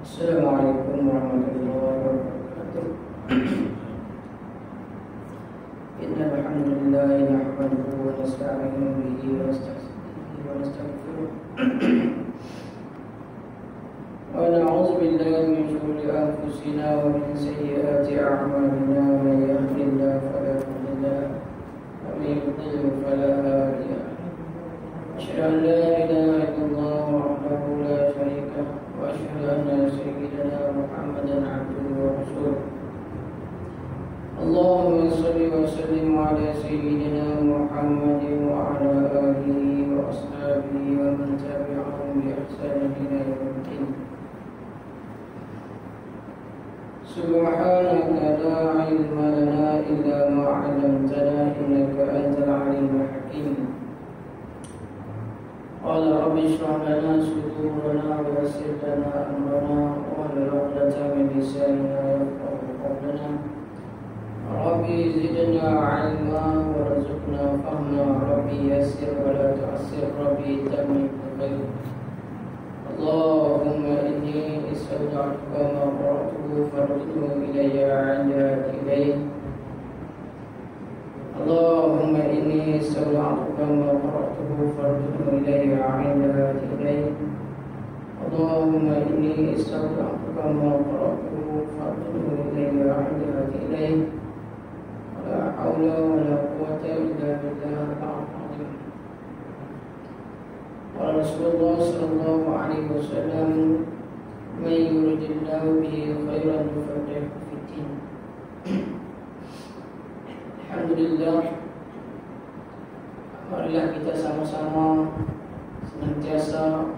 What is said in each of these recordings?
Assalamualaikum warahmatullahi wabarakatuh. Innal hamdalillah nahmaduhu wa nasta'inuhu bihi wa nastaghfiruh wa na'udzu billahi min shururi anfusina wa min sayyiati a'malina. Man yahdihillahu fala mudilla lahu wa man yudlil fala hadiya lahu. Asyhadu an la ilaha illallah wahdahu la syarika lahu wa asyhadu anna sayyidana Muhammadan abduhu wa rasuluh. Allahumma shalli wa sallim ala sayyidina Muhammadin wa ala alihi wa ashabihi wa man tabi'ahum bi ihsan ila yaumiddin. Subhanaka la ilma lana illa ma 'allamtana innaka antal alimul hakim. Qala rabbi shrah lana sudurana wa yassir lana amrana wahlul 'uqdatam min lisani yafqahu qawlana. Rabbi zidna 'ilma warzuqna fahma. Rabbi yassir wa la tu'assir. Rabbi tammim bil khair. Allahumma inni istawda'tuka ma qara'tuhu farudhu ilayya 'inda ilayk. Allahumma inni istawda'tuka ma qara'tuhu farudhu ilayya 'inda ilayk. Allahumma inni istawda'tuka ma qara'tuhu farudhu ilayya 'inda ilayk. La haula wa la quwwata illa billahil 'azim. Qala Rasulullah sallallahu alaihi wasallam, "Man yuridillahu bihi khairan yufaqihu fid-din." Alhamdulillah, marilah kita sama-sama senantiasa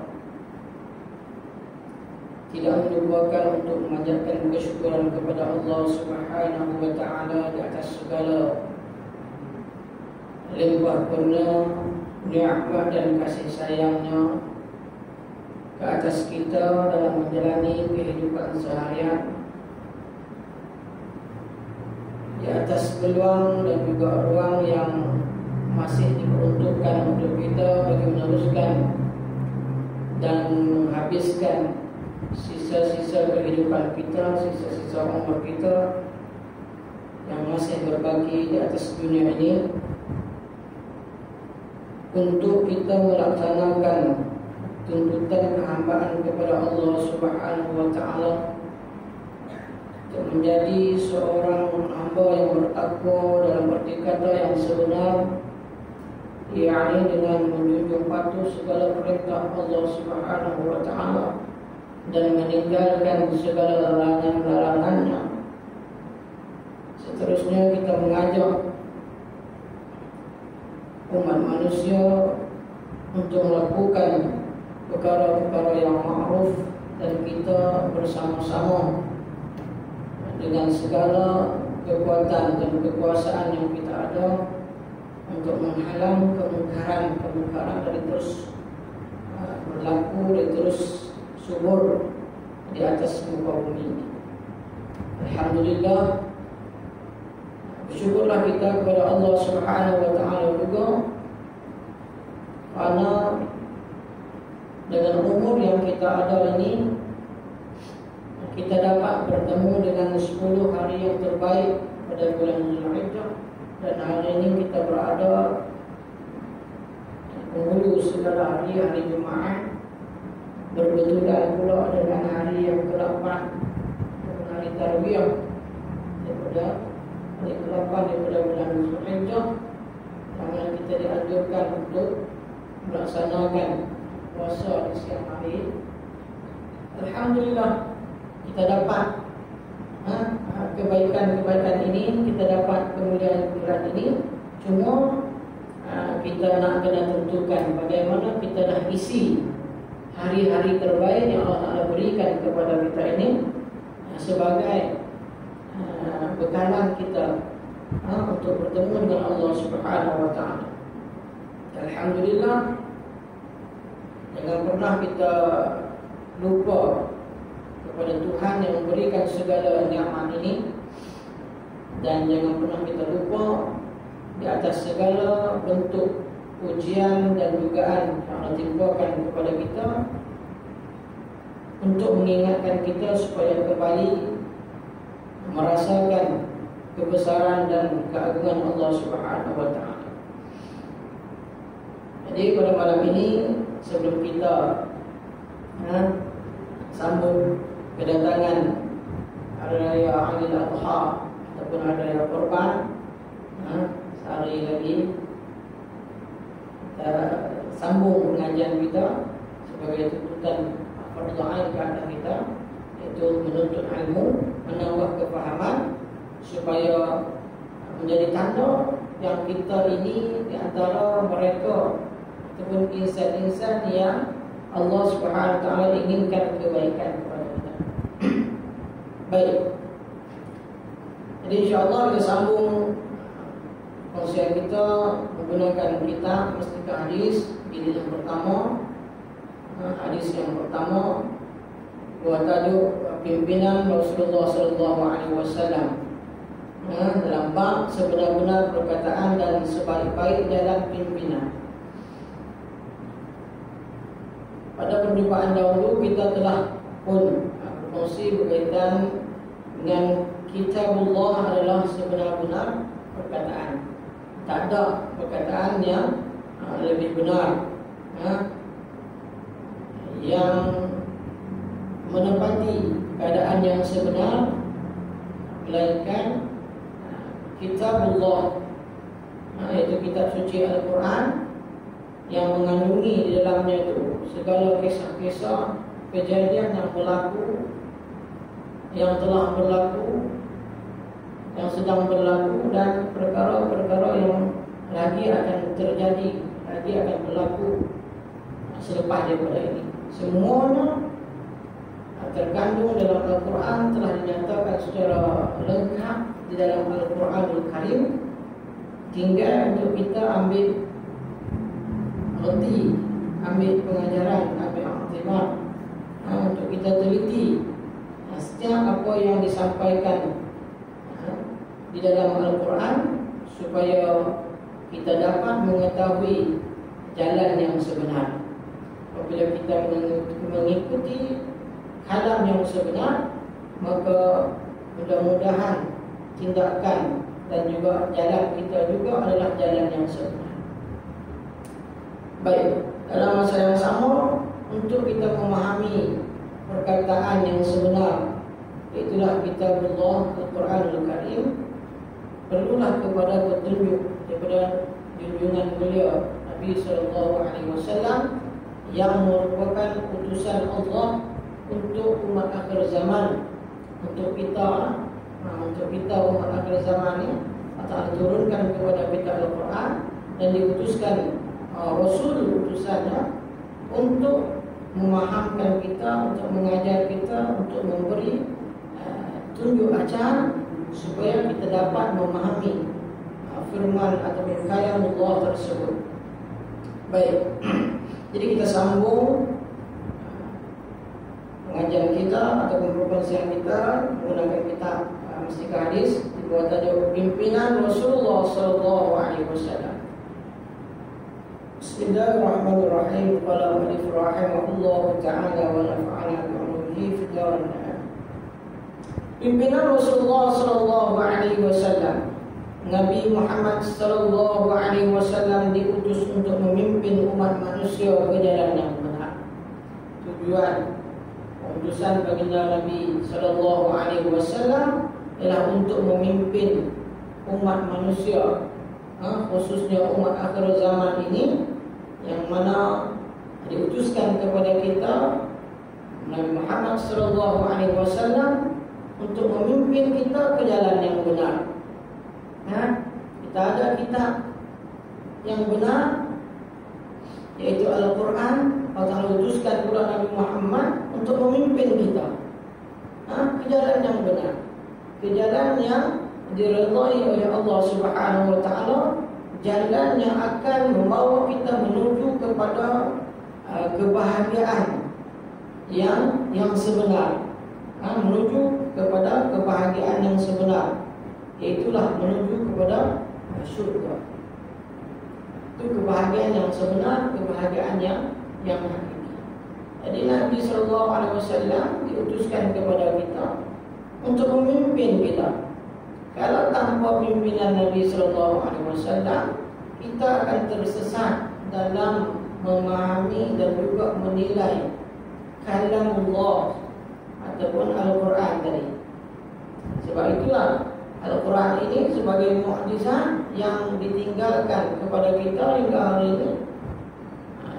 tidak melupakan untuk memanjatkan kesyukuran kepada Allah Subhanahu wa taala di atas segala limpah kurnia, nikmat dan kasih sayangnya ke atas kita dalam menjalani kehidupan seharian, di atas peluang dan juga ruang yang masih diperuntukkan untuk kita bagi meneruskan dan menghabiskan sisa-sisa kehidupan kita, sisa-sisa umur kita yang masih berbaki di atas dunia ini, untuk kita melaksanakan tuntutan kehambaan kepada Allah Subhanahu wa taala, untuk menjadi seorang hamba yang bertakwa dalam arti kata yang sebenar, yakni dengan menjunjung patuh segala perintah Allah Subhanahu wa taala dan meninggalkan segala larangan-larangannya. Seterusnya kita mengajak umat manusia untuk melakukan perkara-perkara yang ma'ruf, dan kita bersama-sama dengan segala kekuatan dan kekuasaan yang kita ada untuk menghalang kemungkaran dari terus berlaku dan terus subur di atas muka bumi ini. Alhamdulillah, bersyukurlah kita kepada Allah Subhanahu wa taala juga, karena dengan umur yang kita ada ini, kita dapat bertemu dengan 10 hari yang terbaik pada bulan Zulhijjah, dan hari ini kita berada menghulu segala hari, hari Jumaat, berbetulan pula dengan hari yang ke-8, hari Tarwiyah, daripada hari ke-8 daripada bulan Zulhijjah, yang mana kita dianjurkan untuk melaksanakan puasa di siang hari. Alhamdulillah, kita dapat kebaikan-kebaikan ini, kita dapat kemuliaan-kemuliaan ini. Cuma kita nak kena tentukan bagaimana kita dah isi hari-hari terbaik yang Allah Ta'ala berikan kepada kita ini sebagai bekalan kita untuk bertemu dengan Allah Subhanahu wa taala. Alhamdulillah, jangan pernah kita lupa kepada Tuhan yang memberikan segala nikmat ini, dan jangan pernah kita lupa di atas segala bentuk ujian dan dugaan yang Allah timpakan kepada kita untuk mengingatkan kita supaya kembali merasakan kebesaran dan keagungan Allah Subhanahu wa taala. Jadi pada malam ini sebelum kita sambut kedatangan Hari Raya Aidil Adha ataupun Hari Raya Kurban, sehari lagi kita sambung pengajian kita sebagai tuntutan fardu ain ke atas kita, iaitu menuntut ilmu, menambah kefahaman supaya menjadi tanda yang kita ini di antara mereka ataupun insan-insan yang Allah Subhanahu wa taala inginkan kebaikan kepada kita. Baik. Jadi insya-Allah kita sambung kongsian kita menggunakan kitab Mustika Hadis jilid yang pertama. Hadis yang pertama bertajuk Pimpinan Rasulullah sallallahu alaihi wasallam. Dalam bab sebenar-benar perkataan dan sebaik-baik jalan pimpinan. Pada perjumpaan dahulu kita telah pun berkongsi berkaitan dengan kitabullah adalah sebenar-benar perkataan. Tak ada perkataan yang lebih benar, yang menepati keadaan yang sebenar, melainkan kitabullah, iaitu kitab suci Al-Quran, yang mengandungi di dalamnya itu segala kisah-kisah kejadian yang berlaku, yang telah berlaku, yang sedang berlaku, dan perkara-perkara yang lagi akan terjadi, lagi akan berlaku selepas daripada ini. Semuanya terkandung dalam Al-Quran, telah dinyatakan secara lengkap di dalam Al-Quranul Karim. Tinggal untuk kita ambil reti, ambil pengajaran, ambil aktimat, untuk kita teliti setiap apa yang disampaikan di dalam Al-Quran, supaya kita dapat mengetahui jalan yang sebenar. Apabila kita mengikuti kalam yang sebenar, maka mudah-mudahan tindakan dan juga jalan kita juga adalah jalan yang sebenar. Baik, dalam masa yang sama, untuk kita memahami perkataan yang sebenar, itulah kitabullah Al-Quranul Karim, perlulah kepada petunjuk daripada junjungan beliau Nabi sallallahu alaihi wasallam, yang merupakan utusan Allah untuk umat akhir zaman, untuk kita umat akhir zaman ini. Allah turunkan kepada kita Al-Quran dan diutuskan Rasul utusannya untuk memahamkan kita, untuk mengajar kita, untuk memberi tunjuk ajar supaya kita dapat memahami firman atau kalam Allah tersebut. Baik. Jadi kita sambung pengajian kita ataupun perkongsian kita menggunakan kitab Mustika Hadis dibuat tajuk Pimpinan Rasulullah sallallahu alaihi wasallam. Bismillahirrahmanirrahim. Qala al-mu'allif rahimahullahu ta'ala wa nafa'ana bi'ulumihi fid darin. Pimpinan Rasulullah sallallahu alaihi wasallam. Nabi Muhammad sallallahu alaihi wasallam diutus untuk memimpin umat manusia ke jalan yang benar. Tujuan utusan baginda Nabi sallallahu alaihi wasallam ialah untuk memimpin umat manusia, khususnya umat akhir zaman ini, yang mana diutuskan kepada kita Nabi Muhammad sallallahu alaihi wasallam untuk memimpin kita ke jalan yang benar. Kita ada kitab yang benar, yaitu Al-Quran. Allah utuskan pula Nabi Muhammad untuk memimpin kita ke jalan yang benar, ke jalan yang diridhai oleh Allah Subhanahu wa taala, jalan yang akan membawa kita menuju kepada kebahagiaan yang sebenar, menuju kepada kebahagiaan yang sebenar, yaitulah menuju kepada syurga. Itu kebahagiaan yang sebenar, kebahagiaan yang hakiki. Jadi Nabi SAW diutuskan kepada kita untuk memimpin kita. Kalau tanpa pimpinan Nabi SAW, kita akan tersesat dalam memahami dan juga menilai kalamullah ataupun Al-Quran tadi. Sebab itulah Al-Quran ini sebagai mukjizat yang ditinggalkan kepada kita hingga hari ini.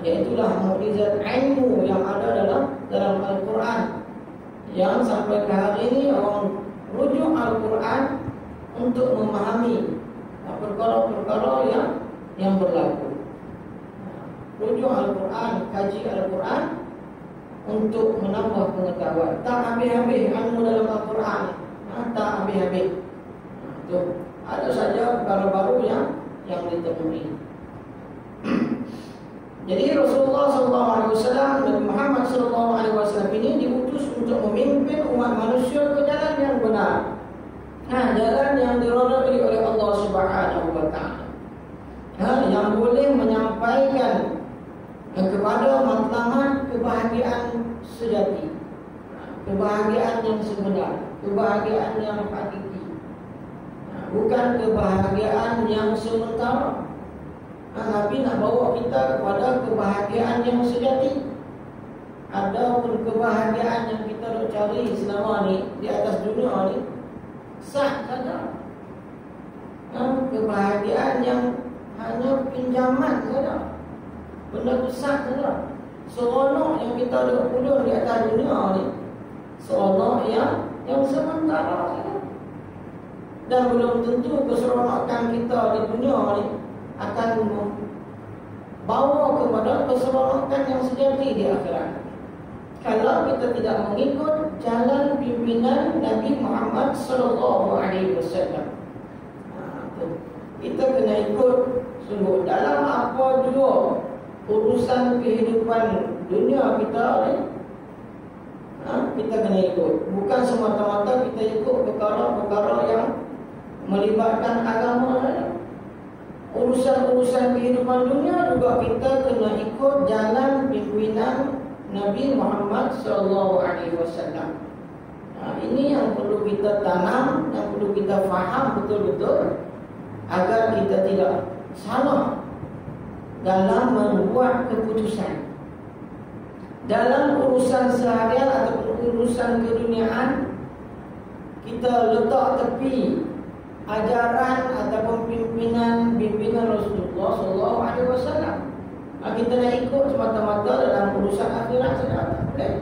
Iaitulah mukjizat ilmu yang ada dalam Al-Quran, yang sampai ke hari ini orang rujuk Al-Quran untuk memahami perkara-perkara yang berlaku. Rujuk Al-Quran, kaji Al-Quran untuk menambah pengetahuan. Tak habis-habis ilmu dalam Al-Quran, tak habis-habis. Itu ada saja perkara baru yang ditemui. Jadi Rasulullah SAW, Nabi Muhammad SAW ini diutus untuk memimpin umat manusia ke jalan yang benar. Jalan yang diridai oleh Allah Subhanahu wa Ta'ala. Yang boleh menyampaikan kepada matlamat kebahagiaan sejati, kebahagiaan yang sebenar, kebahagiaan yang hakiki, bukan kebahagiaan yang sementara. Nabi nak bawa kita kepada kebahagiaan yang sejati. Ada pun kebahagiaan yang kita nak cari selama ni di atas dunia ni sah saja. Kebahagiaan yang hanya pinjaman saja, benda tu sah saja. Seronok yang kita ada punya di atas dunia ni, seronok yang sementara saja. Dan belum tentu keseronokan kita di dunia ni akan membawa kepada keseronokan yang sejati di akhirat. Kalau kita tidak mengikut jalan pimpinan Nabi Muhammad SAW, kita kena ikut sungguh dalam apa juga urusan kehidupan dunia kita ni. Kita kena ikut. Bukan semata-mata kita ikut perkara-perkara yang melibatkan agama saja. Urusan-urusan kehidupan dunia juga kita kena ikut jalan pimpinan Nabi Muhammad SAW. Ini yang perlu kita tanam, yang perlu kita faham betul-betul agar kita tidak salah dalam membuat keputusan. Dalam urusan seharian ataupun urusan keduniaan, kita letak tepi ajaran ataupun pimpinan Rasulullah SAW. Kita nak ikut semata-mata dalam urusan akhirat saja, tak boleh.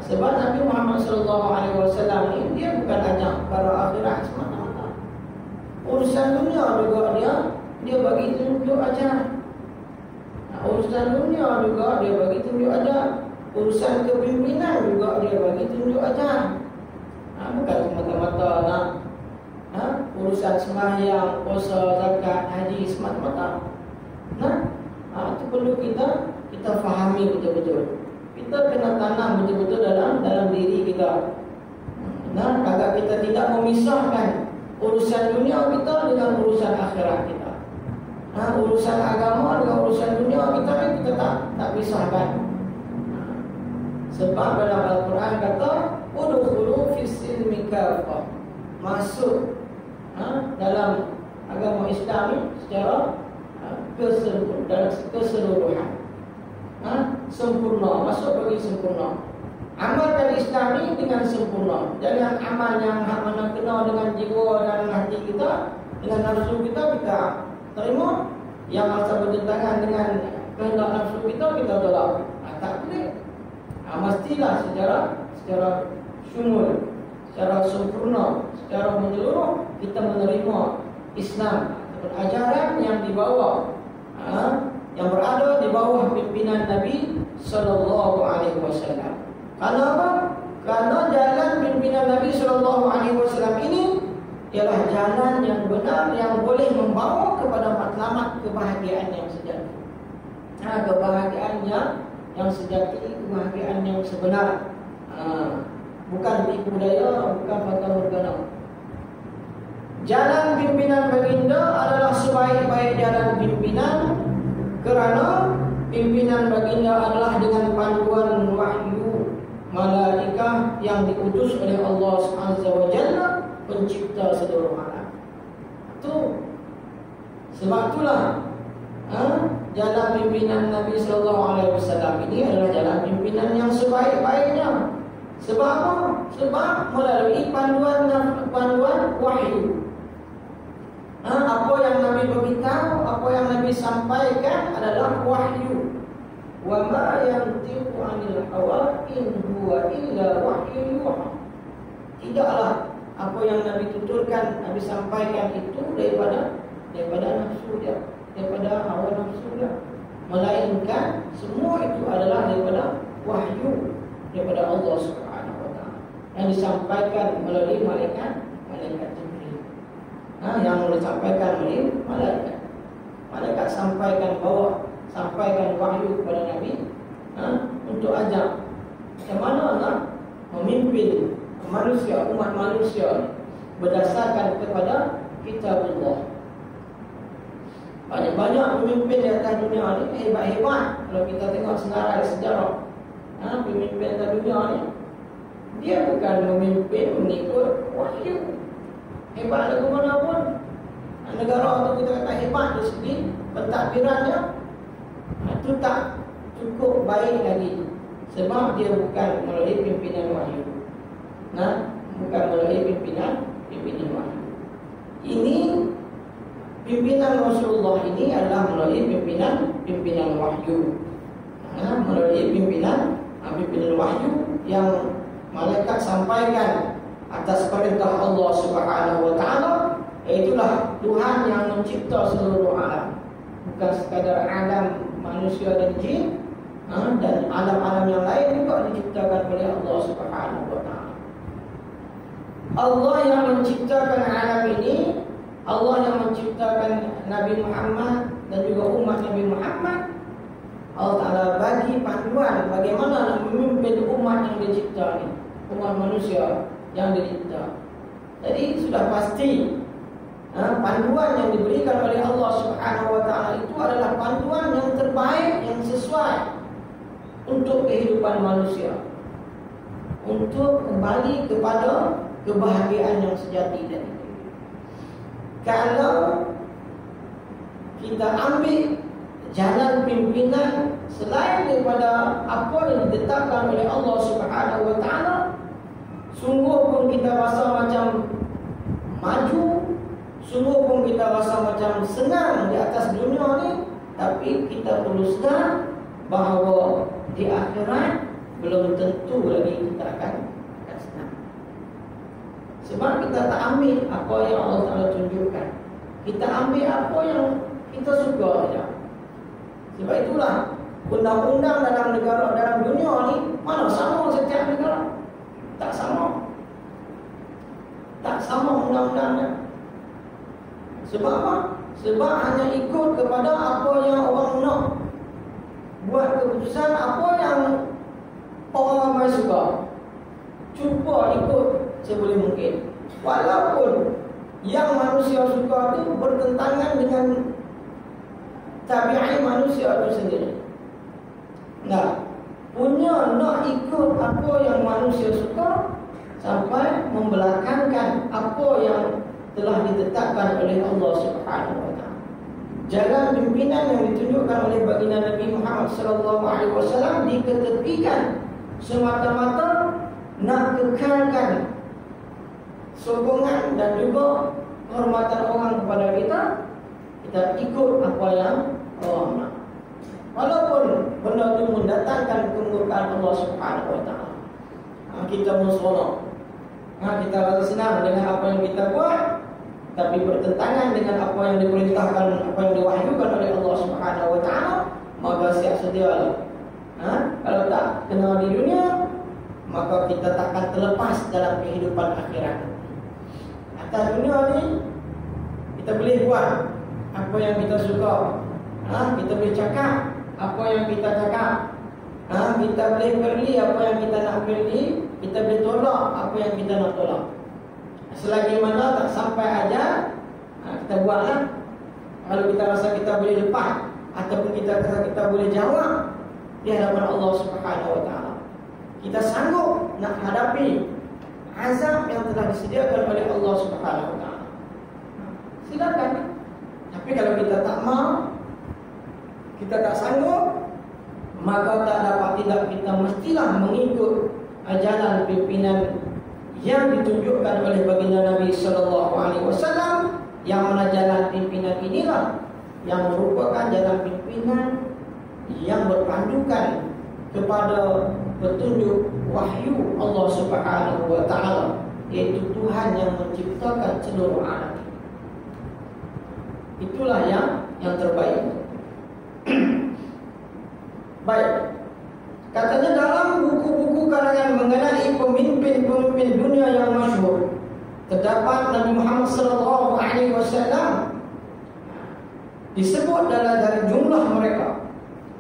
Sebab Nabi Muhammad SAW ni dia bukan ajak para akhirat semata-mata. Urusan dunia juga dia bagi tunjuk ajaran. Urusan dunia juga dia bagi tunjuk ajaran. Urusan kepimpinan juga dia bagi tunjuk ajaran. Bukan semata-mata nak urusan sembahyang, puasa, zakat, haji semata-mata. Itu perlu kita fahami betul-betul. Kita kena tanam betul-betul dalam diri kita. Agar kita tidak memisahkan urusan dunia kita dengan urusan akhirat kita. Urusan agama dengan urusan dunia kita tak pisahkan. Sebab dalam Al-Quran kata udkhulu fis silmi kafah, masuk dalam agama Islam secara keseluruhan, sempurna, masuk bagi sempurna. Amalkan Islam ini dengan sempurna. Jangan amal yang mana kena dengan jiwa dan hati kita, dengan nafsu kita terima. Yang asal bertentangan dengan kehendak nafsu kita tolak. Tak boleh. Mestilah secara syumul, secara sempurna, secara menyeluruh kita menerima Islam ataupun ajaran yang dibawa, yang berada di bawah pimpinan Nabi SAW. Karena apa? Karena jalan pimpinan Nabi SAW ini ialah jalan yang benar, yang boleh membawa kepada matlamat kebahagiaan yang sejati. Kebahagiaan yang sejati, kebahagiaan yang sebenar. Bukan tipu daya, bukan fata morgana. jalan pimpinan baginda adalah sebaik-baik jalan pimpinan, kerana pimpinan baginda adalah dengan panduan wahyu malaikah yang diutus oleh Allah Azza wa Jalla, pencipta seluruh alam. Itu sebab itulah jalan pimpinan Nabi sallallahu alaihi wasallam ini adalah jalan pimpinan yang sebaik-baiknya. Sebab apa? Sebab melalui panduan wahyu. Apa yang Nabi beritahu, apa yang Nabi sampaikan adalah wahyu. Wa ma yantiqu 'anil hawa in huwa illa wahyu yuha. Tidaklah apa yang Nabi tuturkan, Nabi sampaikan itu daripada nafsu dia, daripada hawa nafsu dia, melainkan semua itu adalah daripada wahyu daripada Allah Subhanahu wa taala yang disampaikan melalui malaikat Jibril. Yang disampaikan melalui malaikat sampaikan wahyu kepada Nabi untuk ajak macam mana memimpin manusia, umat manusia berdasarkan kepada kitabullah. Banyak-banyak pemimpin di atas dunia ni hebat-hebat. Kalau kita tengok senarai sejarah, pemimpin atas dunia ni, dia bukan memimpin mengikut wahyu. Hebat lagu mana pun, negara tu kita kata hebat dari segi pentadbirannya, itu tak cukup baik lagi. Sebab dia bukan melalui pimpinan wahyu. Bukan melalui pimpinan wahyu. Ini pimpinan Rasulullah ini adalah melalui pimpinan wahyu. Melalui pimpinan wahyu yang malaikat sampaikan atas perintah Allah Subhanahu wa taala. Itulah Tuhan yang mencipta seluruh alam, bukan sekadar alam manusia dan jin, dan alam-alam yang lain juga diciptakan oleh Allah Subhanahu wa taala. Allah yang menciptakan alam ini, Allah yang menciptakan Nabi Muhammad dan juga umat Nabi Muhammad. Allah Ta'ala bagi panduan bagaimana nak memimpin umat yang dicipta ini, umat manusia yang dicipta. Jadi sudah pasti panduan yang diberikan oleh Allah Subhanahu wa taala itu adalah panduan yang terbaik, yang sesuai untuk kehidupan manusia, untuk kembali kepada kebahagiaan yang sejati tadi. Kalau kita ambil jalan pimpinan selain daripada apa yang ditetapkan oleh Allah Subhanahu wa taala, sungguh pun kita rasa macam maju, sungguh pun kita rasa macam senang di atas dunia ni, tapi kita perlu sedar bahawa di akhirat belum tentu lagi kita akan senang. Sebab kita tak ambil apa yang Allah Ta'ala tunjukkan, kita ambil apa yang kita suka saja. Sebab itulah undang-undang dalam dunia ni mana sama setiap negara. Tak sama undang-undangnya. Sebab apa? Sebab hanya ikut kepada apa yang orang nak. Buat keputusan apa yang orang ramai suka. Cuba ikut sebboleh mungkin. Walaupun yang manusia suka itu bertentangan dengan tabiat manusia itu sendiri. Nak ikut apa yang manusia suka sampai membelakangkan apa yang telah ditetapkan oleh Allah Subhanahu wa taala. Jalan pimpinan yang ditunjukkan oleh baginda Nabi Muhammad sallallahu alaihi wasallam diketepikan semata-mata nak kekalkan sokongan dan juga hormatan orang kepada kita. Kita ikut apa yang Allah nak. Walaupun benda itu mendatangkan kemurkaan Allah Subhanahu wa taala. Kita mensolok. Kita rasa senang dengan apa yang kita buat, tapi bertentangan dengan apa yang diperintahkan, apa yang diwahyukan oleh Allah Subhanahu wa taala, maka siap sedialah. Kalau tak kena di dunia, maka kita takkan terlepas dalam kehidupan akhirat. Atas dunia ni kita boleh buat apa yang kita suka. Kita boleh cakap apa yang kita cakap. Kita boleh beli apa yang kita nak beli. Kita boleh tolak apa yang kita nak tolak. Selagi mana tak sampai ajal, kita buatlah. Kalau kita rasa kita boleh lepas ataupun kita rasa kita boleh jawab di hadapan Allah Subhanahu wa taala, kita sanggup nak hadapi azab yang telah disediakan oleh Allah Subhanahu wa taala, silakan. Tapi kalau kita tak mau, kita tak sanggup, maka tak dapat tidak, kita mestilah mengikut jalan pimpinan yang ditunjukkan oleh baginda Nabi sallallahu alaihi wasallam, yang mana jalan pimpinan inilah yang merupakan jalan pimpinan yang berpandukan kepada petunjuk wahyu Allah Subhanahu wa taala, yaitu Tuhan yang menciptakan seluruh alam. Itulah yang terbaik. Baik. Katanya dalam buku-buku karangan mengenai pemimpin-pemimpin dunia yang masyhur, terdapat Nabi Muhammad sallallahu alaihi wasallam disebut dari jumlah mereka.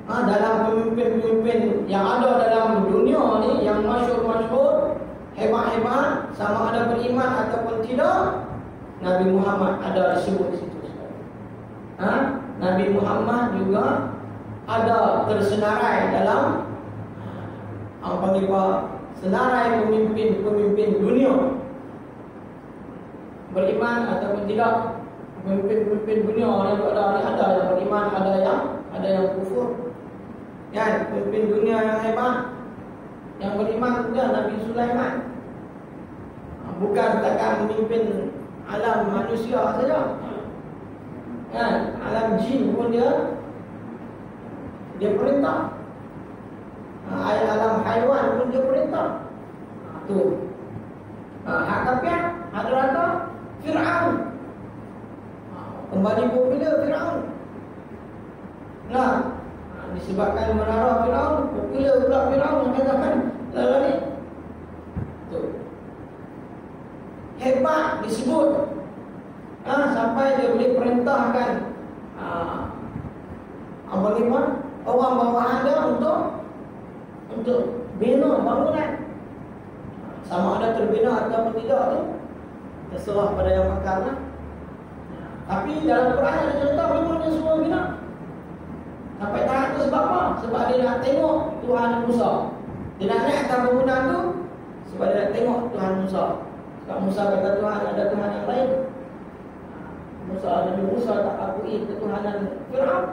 Dalam pemimpin-pemimpin yang ada dalam dunia ni yang masyhur-masyhur, hebat-hebat, sama ada beriman ataupun tidak, Nabi Muhammad ada disebut di situ. Nabi Muhammad juga ada tersenarai dalam senarai pemimpin-pemimpin dunia, beriman ataupun tidak. Pemimpin-pemimpin dunia ni ada yang beriman, ada yang kufur. Kan, pemimpin dunia yang hebat, yang beriman juga Nabi Sulaiman. Bukan takkan memimpin alam manusia saja. Kan, alam jin pun dia perintah. Alam haiwan pun dia perintah. Tu. Hak kafir, hadrata Fir'aun. Kembali popular Fir'aun. Disebabkan menara Fir'aun, popular pula Fir'aun mengatakan lalu tu. Hebat disebut. Sampai dia boleh perintahkan orang bawahan dia untuk bina bangunan. Sama ada terbina ataupun tidak tu terserah pada yang makarlah. Tapi dalam Quran ada cerita memang dia semua bina. Sampai tahap tu sebab apa? Sebab dia nak tengok Tuhan Musa. Dia nak naik atas bangunan tu sebab dia nak tengok Tuhan Musa. Sebab Musa kata Tuhan ada Tuhan yang lain. Nabi Musa tak akui ketuhanan Fir'aun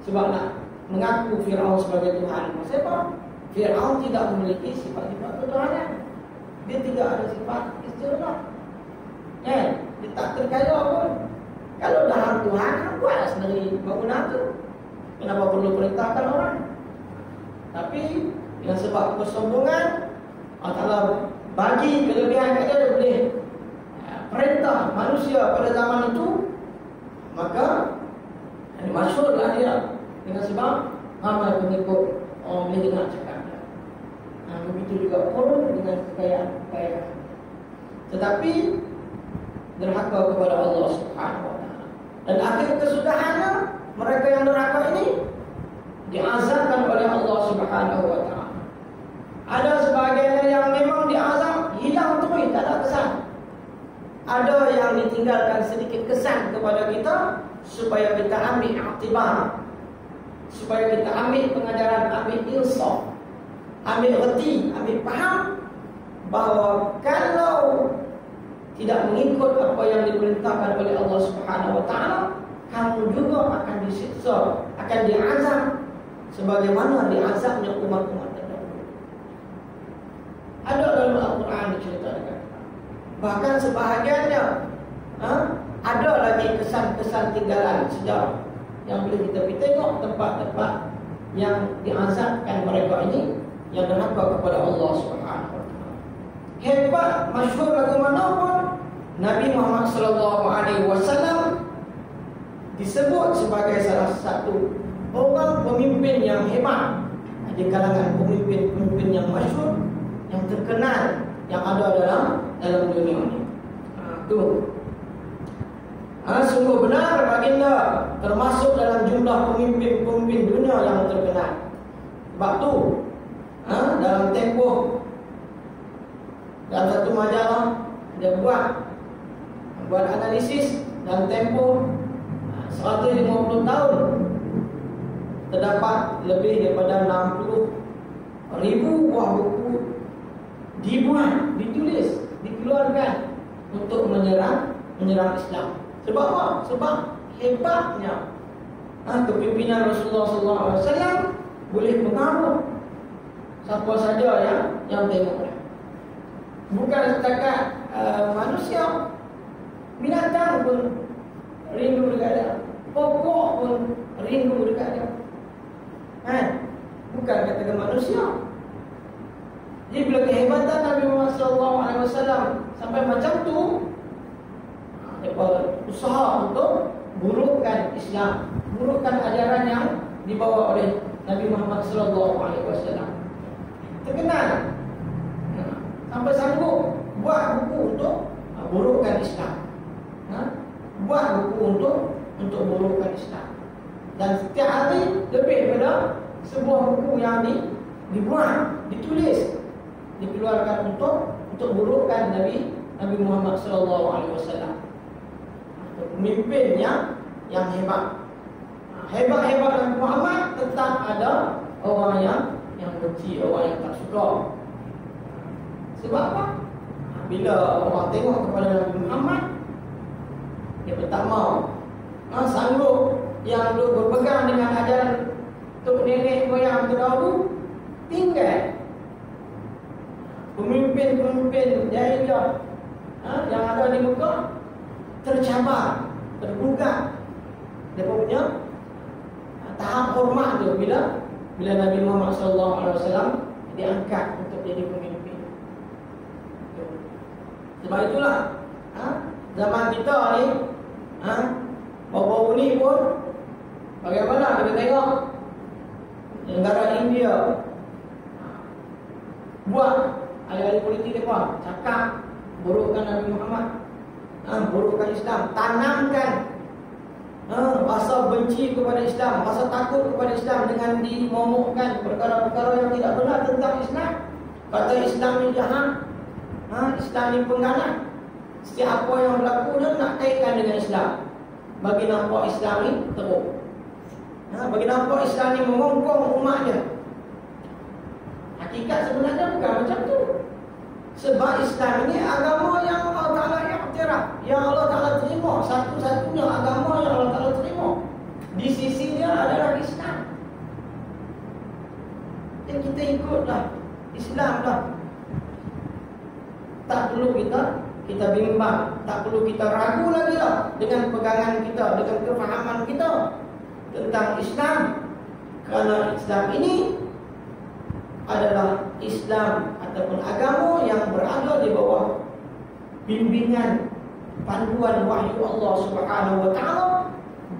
sebab nak mengaku Fir'aun sebagai Tuhan. Sebab Fir'aun tidak memiliki sifat-sifat ketuhanan. Dia tidak ada sifat istilah. Dia tak terkaya pun. Kalau dah Tuhan, buatlah sendiri bangunan tu. Kenapa perlu perintahkan orang? Tapi dengan sebab kesombongan, Allah Ta'ala bagi kelebihan kat dia boleh perintah manusia pada zaman itu, maka masyhurlah dia dengan sebab ramai pengikut orang boleh dengar cakap dia. Begitu juga orang dengan kekayaan. Tetapi derhaka kepada Allah Subhanahu wa taala. Dan akhir kesudahannya, mereka yang derhaka ini diazabkan oleh Allah Subhanahu wa taala. Ada sebagian yang memang diazab hilang terus, tak ada kesan. Ada yang ditinggalkan sedikit kesan kepada kita supaya kita ambil iktibar, supaya kita ambil pengajaran, ambil insaf, ambil reti, ambil faham bahawa kalau tidak mengikut apa yang diperintahkan oleh Allah Subhanahu wa taala, kamu juga akan disiksa, akan diazab sebagaimana diazabnya umat-umat terdahulu. Ada dalam Al-Quran diceritakan. Bahkan sebahagiannya ada lagi kesan-kesan tinggalan sejarah yang boleh kita pergi tengok tempat-tempat yang diazabkan mereka ini yang derhaka kepada Allah Subhanahu wa taala. Hebat, masyhur lagu mana pun, Nabi Muhammad sallallahu alaihi wasallam disebut sebagai salah satu orang pemimpin yang hebat di kalangan pemimpin-pemimpin yang masyhur, yang terkenal, yang ada dalam dunia ini. Sungguh benar baginda termasuk dalam jumlah pemimpin-pemimpin dunia yang terkenal. Sebab tu dalam tempoh, dalam satu majalah dia buat analisis dan tempoh 150 tahun terdapat lebih daripada 60,000 buah buku dibuat, ditulis, dikeluarkan untuk menyerang Islam. Sebab apa? Sebab hebatnya kepimpinan Rasulullah SAW boleh pengaruh siapa saja yang tengok. Bukan setakat manusia, binatang pun rindu dekat dia, pokok pun rindu dekat dia. Bukan katakan manusia. Jadi bila kehebatan Nabi Muhammad SAW sampai macam tu, mereka usaha untuk burukkan Islam, burukkan ajaran yang dibawa oleh Nabi Muhammad SAW. Terkenal sampai sanggup buat buku untuk burukkan Islam, buat buku untuk burukkan Islam. Dan setiap hari lebih daripada sebuah buku yang dibuat, ditulis, dikeluarkan untuk burukkan Nabi Muhammad SAW. Pemimpin yang hebat. Hebat-hebat Nabi Muhammad, tetap ada orang yang benci, orang yang tak suka. Sebab apa? Bila orang tengok kepada Nabi Muhammad, dia tak mau, sanggup yang dulu berpegang dengan ajaran tok nenek moyang terdahulu, tinggal. Pemimpin-pemimpin jahiliyah yang ada di Mekah tercabar, tergugat. Dia punya tahap hormat tu bila Nabi Muhammad SAW diangkat untuk jadi pemimpin. Sebab itulah zaman kita ni baru-baru ni pun bagaimana kita tengok negara India buat ahli-ahli politik mereka cakap burukkan Nabi Muhammad, burukkan Islam, tanamkan rasa benci kepada Islam, rasa takut kepada Islam dengan dimomokkan perkara-perkara yang tidak benar tentang Islam. Kata Islam ni jahat, Islam ni pengganas. Setiap apa yang berlaku dia nak kaitkan dengan Islam, bagi nampak Islam ni teruk, bagi nampak Islam ni mengongkong umat dia. Hakikat sebenarnya bukan macam tu. Sebab Islam ini agama yang Allah Ta'ala iktiraf, yang Allah Ta'ala terima, satu-satunya agama yang Allah Ta'ala terima. Di sisi dia adalah Islam. Dan kita ikutlah Islam dah. Tak perlu kita bimbang, tak perlu kita ragu lagi lah dengan pegangan kita, dengan kefahaman kita tentang Islam. Kerana Islam ini adalah Islam ataupun agama yang berada di bawah bimbingan panduan wahyu Allah Subhanahu wa taala,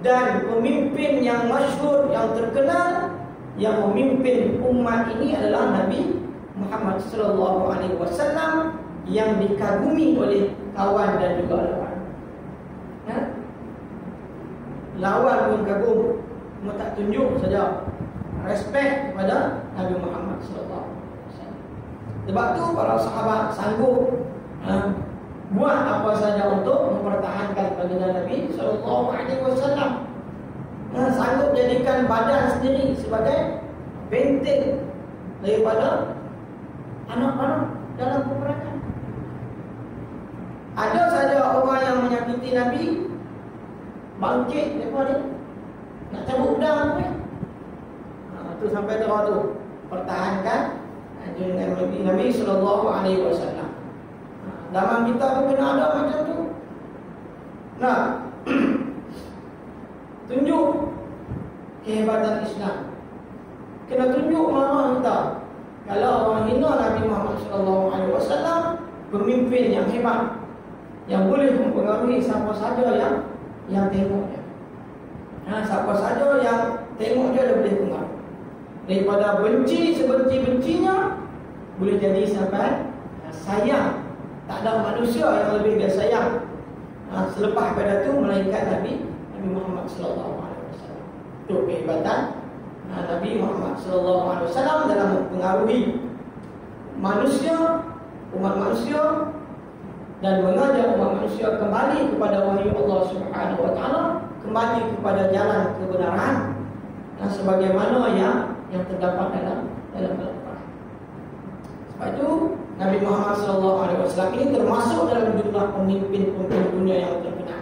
dan pemimpin yang masyhur, yang terkenal, yang memimpin umat ini adalah Nabi Muhammad sallallahu alaihi wasallam, yang dikagumi oleh kawan dan juga lawan. Lawan pun kagum, cuma tak tunjuk saja respect kepada Nabi Muhammad sallallahu alaihi wasallam. Sebab tu para sahabat sanggup buat apa saja untuk mempertahankan baginda Nabi sallallahu alaihi wasallam. Sanggup jadikan badan sendiri sebagai benteng daripada anak-anak dalam peperangan. Ada saja orang yang menyakiti Nabi, bangkit daripada ni, nak cabut pedang apa? Tu sampai terang tu pertahankan dengan Nabi sallallahu alaihi wasallam. Zaman kita pun kena ada macam tu. Nah, tunjuk kehebatan Islam. Kena tunjuk mana kita. Kalau orang hina Nabi Muhammad sallallahu alaihi wasallam, pemimpin yang hebat, yang boleh mempengaruhi siapa saja yang tengok dia. Siapa saja yang tengok dia boleh pengaruh. Daripada benci sebenci-bencinya, boleh jadi sampai sayang. Tak ada manusia yang lebih dia sayang selepas pada tu melainkan Nabi Muhammad sallallahu alaihi wasallam. Itu kehebatan Nabi Muhammad sallallahu alaihi wasallam dalam mempengaruhi manusia, umat manusia, dan mengajak umat manusia kembali kepada wahyu Allah Subhanahu wa taala, kembali kepada jalan kebenaran sebagaimana yang terdapat dalam Al-Quran. Sebab itu Nabi Muhammad SAW ini termasuk dalam jumlah pemimpin dunia yang terkenal.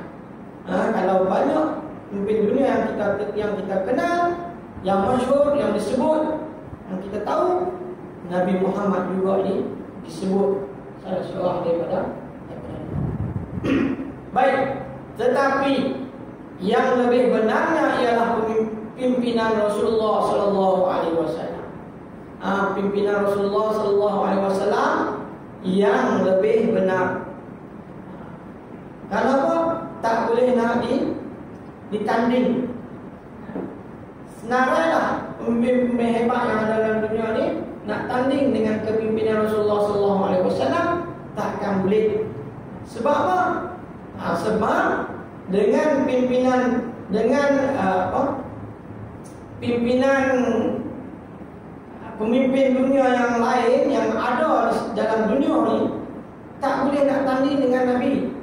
Kalau banyak pemimpin dunia yang kita kenal, yang masyhur, yang disebut, yang kita tahu, Nabi Muhammad juga ini disebut salah seorang daripada. Baik, tetapi yang lebih benarnya ialah pimpinan Rasulullah sallallahu alaihi wasallam. Pimpinan Rasulullah sallallahu alaihi wasallam yang lebih benar. Kenapa tak boleh nak ditanding? Senarailah pemimpin hebat yang ada dalam dunia ni nak tanding dengan kepimpinan Rasulullah sallallahu alaihi wasallam takkan boleh. Sebab apa? Sebab dengan pimpinan pemimpin dunia yang lain yang ada dalam dunia ni tak boleh nak tanding dengan Nabi.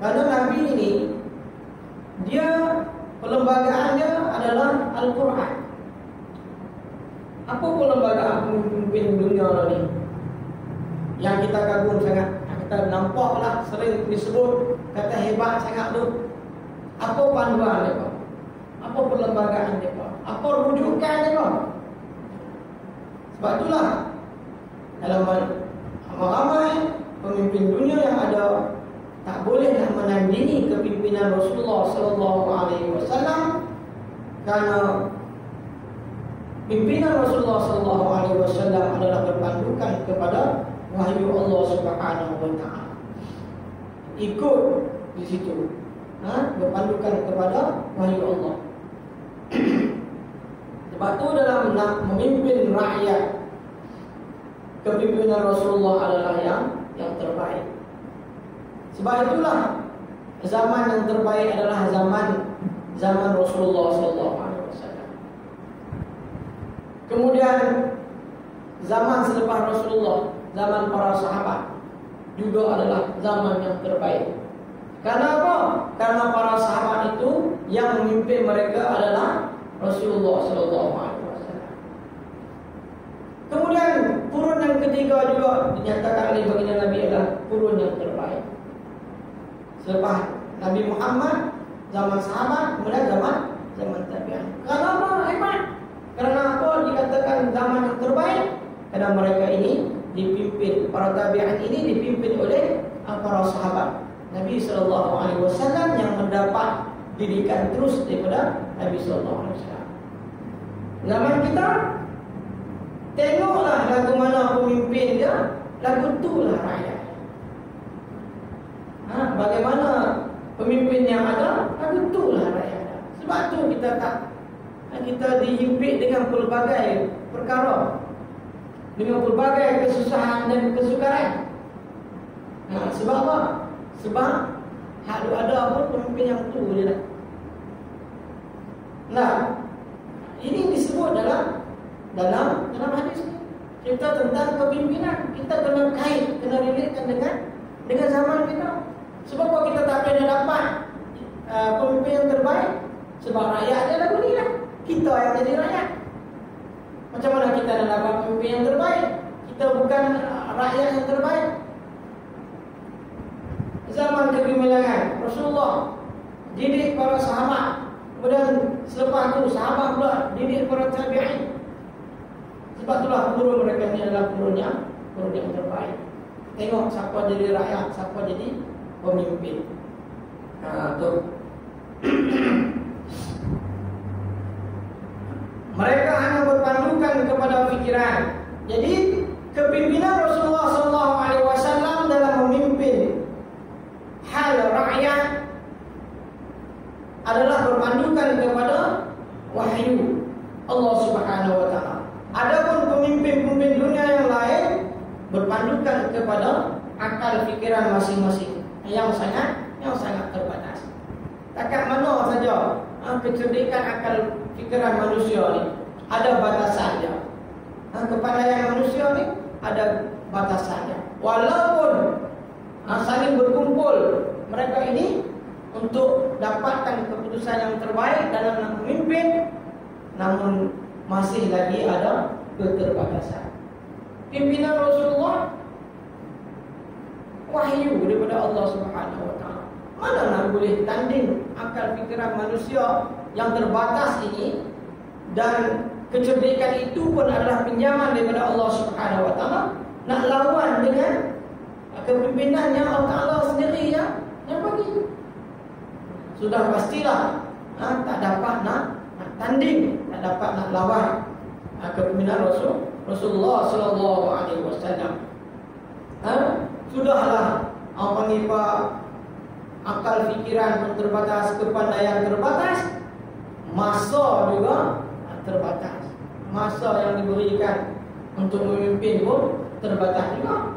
Kerana Nabi ini dia perlembagaannya adalah Al-Quran. Apa perlembagaan pemimpin dunia ni yang kita kagum sangat? Kita nampaklah sering disebut kata hebat sangat tu. Apa panduan mereka? Apa perlembagaan mereka? Apa rujukan mereka? Sebab itulah dalam ramai pemimpin dunia yang ada tak boleh nak menandingi kepimpinan Rasulullah sallallahu alaihi wasallam, kerana pimpinan Rasulullah sallallahu alaihi wasallam adalah berpandukan kepada wahyu Allah Subhanahu wa taala. Ikut di situ. Berpandukan kepada wahyu Allah. Sebab itu dalam nak memimpin rakyat, kepimpinan Rasulullah adalah yang terbaik. Sebab itulah zaman yang terbaik adalah zaman Rasulullah sallallahu alaihi wasallam. Kemudian zaman selepas Rasulullah, zaman para sahabat juga adalah zaman yang terbaik. Karena apa? Karena para sahabat itu yang memimpin mereka adalah Rasulullah sallallahu alaihi wasallam. Kemudian kurun yang ketiga juga dinyatakan oleh baginda Nabi adalah kurun yang terbaik. Selepas Nabi Muhammad, zaman sahabat, kemudian zaman tabi'in. Kenapa hebat? Karena apa dikatakan zaman yang terbaik? Karena mereka ini dipimpin, para tabi'in ini dipimpin oleh para sahabat Nabi sallallahu alaihi wasallam yang mendapat didikan terus daripada Nabi sallallahu alaihi wasallam. Zaman kita tengoklah lagu mana pemimpin dia, lagu itulah rakyat. Bagaimana pemimpin yang ada, lagu itulah rakyat. Sebab tu kita dihimpit dengan pelbagai perkara, dengan pelbagai kesusahan dan kesukaran. Sebab apa? Sebab ada pun pemimpin yang tu je dah. Nah, ini disebut dalam hadis ni. Cerita tentang kepimpinan. Kita kena kait, kena relatekan dengan zaman kita. Sebab apa kita tak boleh dapat pemimpin yang terbaik? Sebab rakyat dia lagu ni lah. Kita yang jadi rakyat. Macam mana kita nak dapat pemimpin yang terbaik? Kita bukan rakyat yang terbaik. Zaman kegemilangan Rasulullah didik para sahabat, kemudian selepas itu sahabat pula didik para tabi'in. Sebab itulah kurun mereka ni adalah kurun yang terbaik. Tengok siapa jadi rakyat, siapa jadi pemimpin. Tu. Mereka hanya berpandukan kepada fikiran. Jadi kepimpinan Rasulullah SAW dalam memimpin hal rakyat adalah berpandukan kepada wahyu Allah Subhanahu wa taala. Adapun pemimpin-pemimpin dunia yang lain berpandukan kepada akal fikiran masing-masing yang sangat terbatas. Takat mana saja kecerdikan akal fikiran manusia ni ada batasannya. Kepandaian manusia ni ada batasannya. Walaupun saling berkumpul mereka ini untuk dapatkan keputusan yang terbaik dalam memimpin, namun masih lagi ada keterbatasan. Pimpinan Rasulullah wahyu daripada Allah Subhanahu wa taala. Mana nak boleh tanding akal fikiran manusia yang terbatas ini, dan kecerdikan itu pun adalah pinjaman daripada Allah Subhanahu wa taala, nak lawan dengan kepimpinan yang Allah Taala sendiri yang bagi. Sudah pastilah tak dapat nak tanding, tak dapat nak lawan kepimpinan Rasulullah sallallahu alaihi wasallam. Sudahlah orang panggil akal fikiran pun terbatas, kepandaian terbatas, masa juga terbatas. Masa yang diberikan untuk memimpin pun terbatas juga.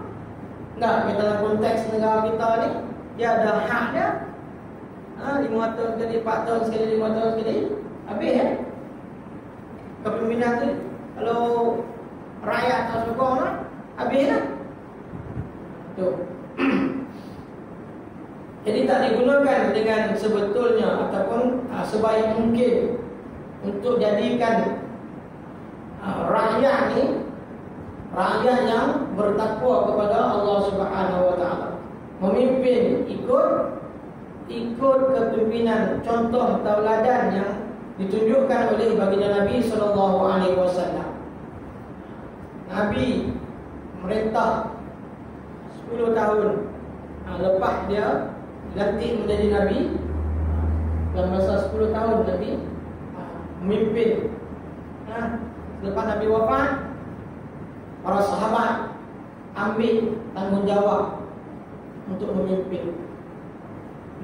Nah, dalam konteks negara kita ni, dia ada hak dia. 5 tahun sekali, 4 tahun sekali, 5 tahun sekali, habis kepimpinan tu. Kalau rakyat tak suka lah, habis lah. Tu. Jadi tak digunakan dengan sebetulnya ataupun sebaik mungkin untuk jadikan rakyat ni rakyat yang bertakwa kepada Allah Subhanahu wa taala. Memimpin ikut kepimpinan, contoh tauladan yang ditunjukkan oleh baginda Nabi sallallahu alaihi wasallam. Nabi merintah 10 tahun lepas dia dilantik menjadi Nabi. Dalam masa 10 tahun Nabi memimpin. Selepas Nabi wafat, para sahabat ambil tanggungjawab untuk memimpin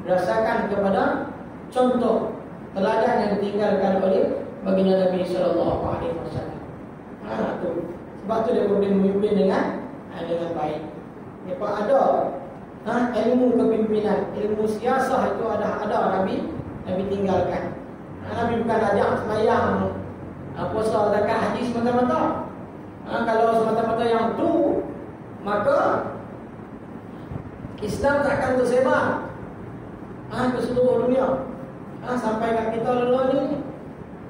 berdasarkan kepada contoh teladan yang ditinggalkan oleh baginda Nabi sallallahu alaihi wasallam. Sebab tu dia boleh memimpin dengan baik. Mereka ada ilmu kepimpinan, ilmu siasah itu ada Nabi tinggalkan. Nabi bukan ajak sembahyang, puasa, zakat, haji semata-mata. Kalau semata-mata yang tu, maka Islam tak akan tersebar ke seluruh dunia, sampai kat kita lalu ni.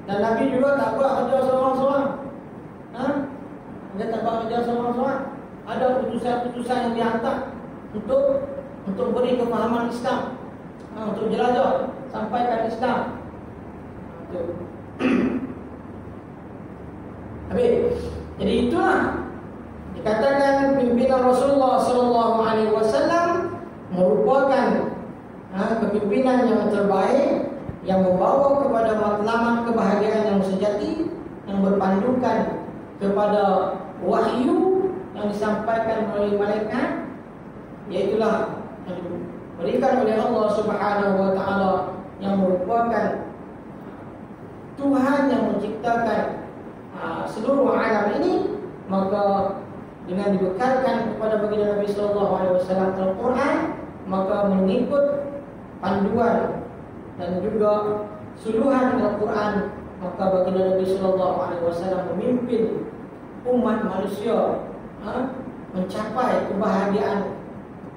Dan Nabi juga tak buat kerja seorang-seorang. Dia tak buat kerja seorang-seorang. Ada putusan-putusan yang dihantar untuk beri kefahaman Islam, untuk jelajah sampaikan Islam. Habis. Jadi itulah dikatakan pimpinan Rasulullah sallallahu alaihi wasallam merupakan kepimpinan yang terbaik yang membawa kepada matlamat kebahagiaan yang sejati, yang berpandukan kepada wahyu yang disampaikan oleh malaikat, iaitulah yang diberikan oleh Allah Subhanahu wa taala, yang merupakan Tuhan yang menciptakan seluruh alam ini. Maka dengan dibekalkan kepada baginda Nabi sallallahu alaihi wasallam Al-Quran, maka mengikut panduan dan juga suluhan Al-Quran, maka baginda Nabi sallallahu alaihi wasallam memimpin umat manusia mencapai kebahagiaan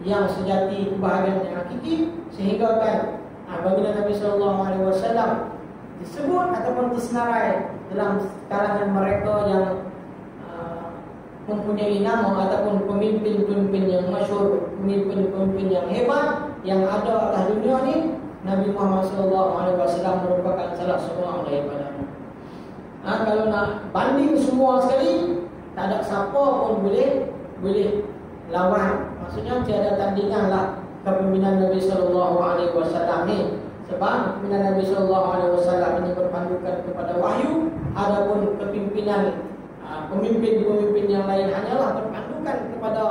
yang sejati, kebahagiaan yang hakiki, sehingga kan baginda Nabi sallallahu alaihi wasallam disebut ataupun tersenarai dalam kalangan mereka yang mempunyai nama ataupun pemimpin-pemimpin yang masyhur, pemimpin-pemimpin yang hebat yang ada atas dunia ni. Nabi Muhammad SAW merupakan salah seorang daripadanya. Kalau nak banding semua sekali, tak ada siapa pun boleh lawan. Maksudnya tiada tandingan lah kepimpinan Nabi SAW ni. Sebab kepimpinan Nabi SAW ini berpandukan kepada wahyu. Adapun kepimpinan pemimpin-pemimpin yang lain hanyalah berpandukan kepada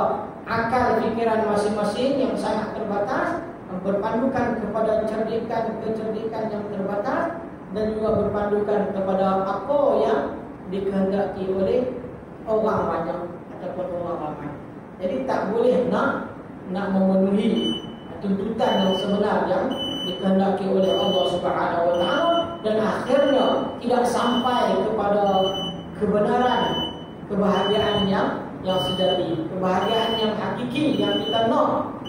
akal fikiran masing-masing yang sangat terbatas, berpandukan kepada kecerdikan yang terbatas, dan juga berpandukan kepada apa yang dikehendaki oleh orang banyak ataupun orang ramai. Jadi tak boleh nak memenuhi tuntutan yang sebenar yang dikehendaki oleh Allah Subhanahu wa taala, dan akhirnya tidak sampai kepada kebenaran, kebahagiaan yang sejati, kebahagiaan yang hakiki yang kita nak.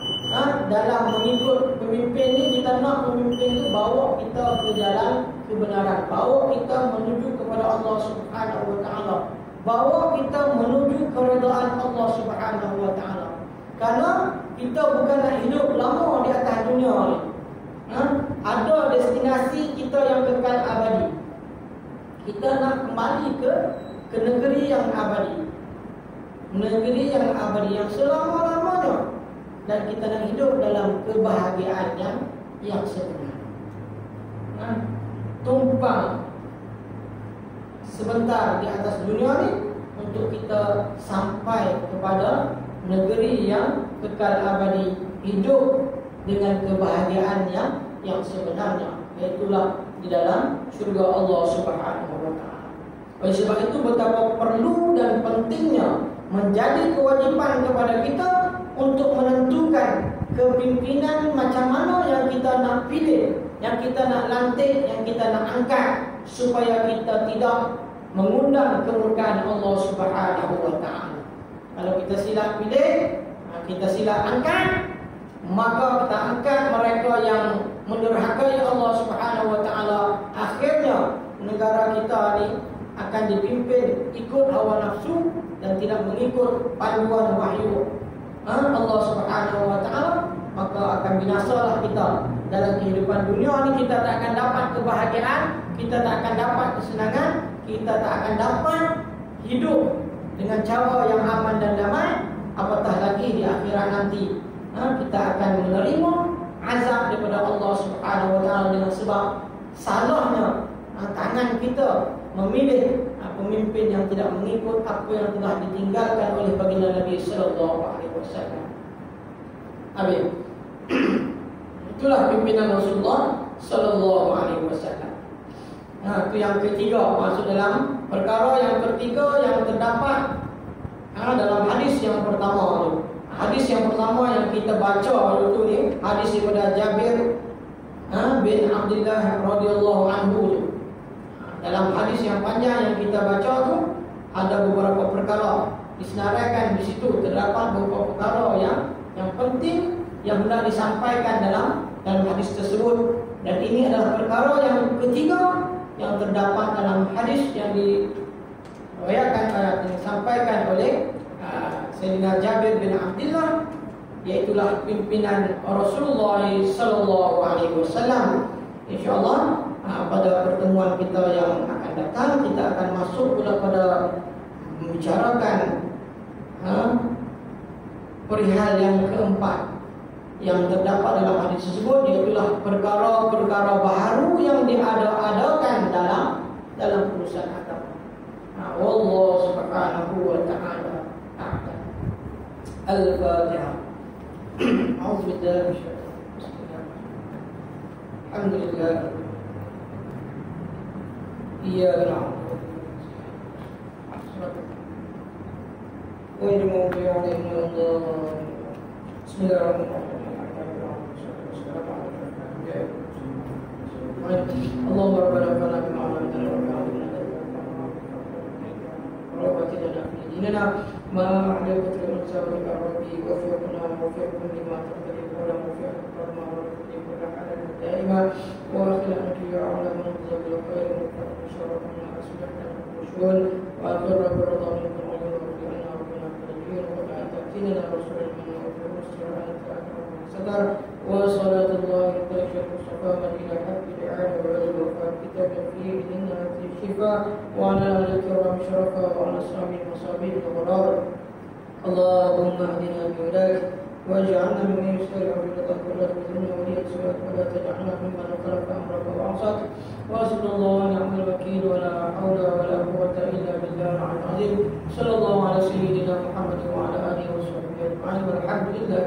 dalam mengikut pemimpin ni, kita nak pemimpin itu bawa kita ke jalan kebenaran, bawa kita menuju kepada Allah Subhanahu wa taala, bawa kita menuju keredaan Allah Subhanahu wa taala. Karena kita bukan nak hidup lama di atas dunia ni. Ada destinasi kita yang kekal abadi. Kita nak kembali ke negeri yang abadi, negeri yang abadi, yang selama-lamanya, dan kita nak hidup dalam kebahagiaan yang sebenar. Tumpang sebentar di atas dunia ni untuk kita sampai kepada negeri yang kekal abadi, hidup dengan kebahagiaan yang sebenarnya, iaitulah di dalam syurga Allah Subhanahu wa taala. Oleh sebab itu betapa perlu dan pentingnya menjadi kewajipan kepada kita untuk menentukan kepimpinan macam mana yang kita nak pilih, yang kita nak lantik, yang kita nak angkat, supaya kita tidak mengundang kemurkaan Allah Subhanahu wa taala. Kalau kita silap pilih, kita silap angkat, maka kita angkat mereka yang mendurhakai Allah Subhanahu wa taala. Akhirnya negara kita ni akan dipimpin ikut hawa nafsu dan tidak mengikut panduan wahyu Allah Subhanahu wa taala, maka akan binasalah kita dalam kehidupan dunia ni. Kita tak akan dapat kebahagiaan, kita tak akan dapat kesenangan, kita tak akan dapat hidup dengan cara yang aman dan damai, apatah lagi di akhirat nanti kita akan menerima azab daripada Allah Subhanahu wa taala dengan sebab salahnya tangan kita memilih pemimpin yang tidak mengikut apa yang telah ditinggalkan oleh baginda Nabi sallallahu alaihi wasallam. Amin. Itulah pimpinan Rasulullah sallallahu alaihi wasallam. Itu yang ketiga, masuk dalam perkara yang ketiga yang terdapat dalam hadis yang pertama tu. Hadis yang pertama yang kita baca dulu ni, hadis daripada Jabir bin Abdullah radhiyallahu anhu. Dalam hadis yang panjang yang kita baca tu ada beberapa perkara disenaraikan di situ. Terdapat beberapa perkara yang penting yang hendak disampaikan dalam hadis tersebut. Dan ini adalah perkara yang ketiga yang terdapat dalam hadis yang diriwayatkan disampaikan oleh Sayyidina Jabir bin Abdullah, iaitulah pimpinan Rasulullah sallallahu alaihi wasallam. Insyaallah pada pertemuan kita yang akan datang kita akan masuk pula pada membicarakan perihal yang keempat yang terdapat dalam hadis tersebut, iaitulah perkara-perkara baru yang diada-adakan dalam urusan agama. Wallahu subhanahu wa ta'ala a'lam. Al-Fatihah. A'udzu billahi minasyaitonir rajim. Alhamdulillah. Iyyaka na'budu wa iyyaka nasta'in. Bismillahirrahmanirrahim. Allahumma rabbana fa'alna bima 'allamtana wa 'allimna ربنا ديننا ما أحلفت لنسابك ربي وفقنا وفقكم لما تقتضي ولا موفق ما تقتضي ولا حالا دائما وأخلنا يا على من تزول خير وفقنا شرفنا أسلحنا الرشول وأخر برضا منكم وجل ربنا ربنا كريم ولا تأتينا رسول من وفق الرسل أنت أكرم صدر وصلاة الله الطيب المصطفى من إلى حق دعاء وعلم وفاة كتاب فيه إنها الشفاء وعلى آل الكرام شرفا وعلى أصحاب المصابيح الغرار. اللهم اهدنا بهداك واجعلنا ممن يستمع برضاك ولا تخذلنا وليا سواك ولا تجعلنا ممن خلف أمرك وعصاك. وحسبنا الله ونعم الوكيل ولا حول ولا قوة إلا بالله العلي العظيم. صلى الله على سيدنا محمد وعلى آله وصحبه أجمعين والحمد لله.